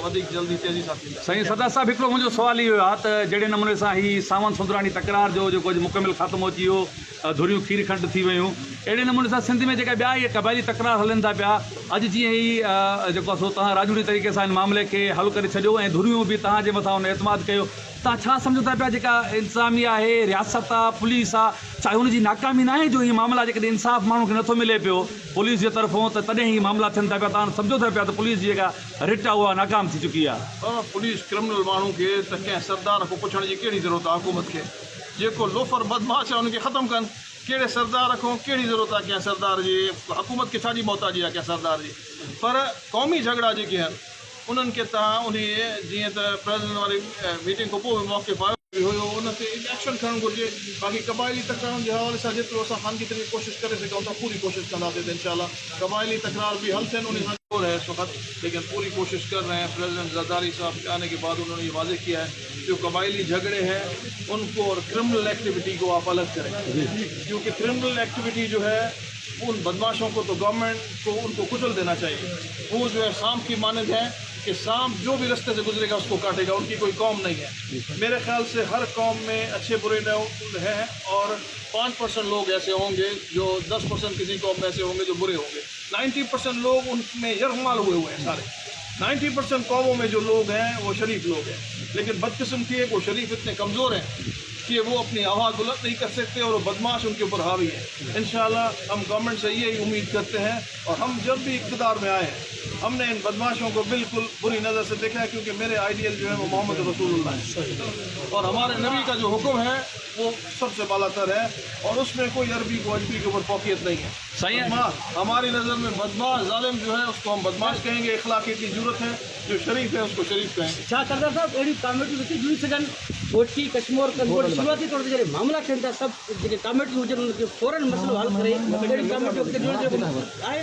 वधीक जल्दी तेज़ी सां थींदा। साईं सरदार साहब, हिकिड़ो मुंहिंजो सुवालु इहो आहे त जहिड़े नमूने सां ही सावन सुंदराणी तकरार जो जेको मुकमिल ख़ात्मो अची वियो, धुरियूं खीर खंड थी वियूं, अहिड़े नमूने सां सिंध में जेका ॿिया इहे क़बाइली तकरार हलनि था पिया, अॼु जीअं ई जेको आहे तव्हां राजूड़ी तरीक़े सां हिन मामले खे हल करे छॾियो ऐं धुरियूं बि तव्हांजे मथां हुन एतमाद कयो, तव्हां छा सम्झो था पिया जेका इंतिज़ामिया आहे, रियासत आहे, पुलिस आहे, चाहे हुनजी नाकामी न आहे जो हीअ मामला जेकॾहिं इंसाफ़ माण्हू खे नथो मिले पियो पुलिस जे तरफ़ों, त तॾहिं ही मामला थियनि था पिया, तव्हां सम्झो था पिया त पुलिस जी जेका रिट आहे उहा नाकाम थी चुकी आहे? पुलिस क्रिमिनल माण्हू खे त कंहिं सरदार खां पुछण जी कहिड़ी ज़रूरत आहे? हुकूमत खे जेको लोफर बदमाश आहे उनखे ख़तमु कनि। कहिड़े सरदार खां कहिड़ी ज़रूरत आहे कंहिं सरदार जी? हुकूमत खे छाजी मोहताजी आहे कंहिं सरदार जी? पर क़ौमी झगड़ा जेके आहिनि उन्हनि खे तव्हां उन जीअं त प्रेसिडेंट वारी मीटिंग खां पोइ बि मौक़िफ़ आयो हुयो, उन ते एक्शन खणणु घुरिजे। बाक़ी क़बाइली तकरारुनि जे हवाले सां जेतिरो असां ख़ानगी तरीक़े कोशिशि करे सघूं था पूरी कोशिशि कंदासीं त इंशाअल्लाह क़बाइली तकरार भी हल थियनि। उन सां जोर है इस वक्त, लेकिन पूरी कोशिश कर रहे हैं। प्रेसिडेंट ज़रदारी साहब के आने के बाद उन्होंने ये वाज़ेह किया है जो कबायली झगड़े हैं उनको और क्रिमिनल एक्टिविटी को आप अलग करें, क्योंकि क्रिमिनल एक्टिविटी जो है उन बदमाशों को तो गवर्नमेंट को उनको कुचल देना चाहिए। वो जो है सांप की मानद है कि सांप जो भी रास्ते से गुजरेगा उसको काटेगा, उनकी कोई कौम नहीं है। मेरे ख्याल से हर कौम में अच्छे बुरे हैं और 5% लोग ऐसे होंगे जो 10% किसी कौम में ऐसे होंगे जो बुरे होंगे। 90% लोग उनमें यरगमाल हुए हैं सारे। 90% कौमों में जो लोग हैं वो शरीफ लोग हैं, लेकिन बदकिस्मती है वो शरीफ इतने कमज़ोर हैं कि वो अपनी आवाज़ बुलंद नहीं कर सकते और वो बदमाश उनके ऊपर हावी है। इंशाअल्लाह हम गवर्नमेंट से यही उम्मीद करते हैं और हम जब भी इक़्तिदार में आए हैं हमने इन बदमाशों को बिल्कुल बुरी नज़र से देखा है, क्योंकि मेरे आइडियल जो है वो मोहम्मद रसूलुल्लाह है और हमारे नबी का जो हुक्म है वो सबसे बालातर है और उसमें कोई अरबी को अजबी के ऊपर फौकियत नहीं है। सही है। हमारी नज़र में बदमाश जालिम जो है उसको हम बदमाश कहेंगे, इखलाक़ की जरूरत है, जो शरीफ है उसको शरीफ कहेंगे। छा सरदार साहब अहिड़ी कमेटियूं नथी जुड़ी सघनि? कोठी कश्मीर शुरूआती तौर ते जॾहिं मामला थियनि था सभु जेके कमेटियूं हुजनि उनखे फौरन मसइलो हल करे अहिड़ी कमेटियूं आहे?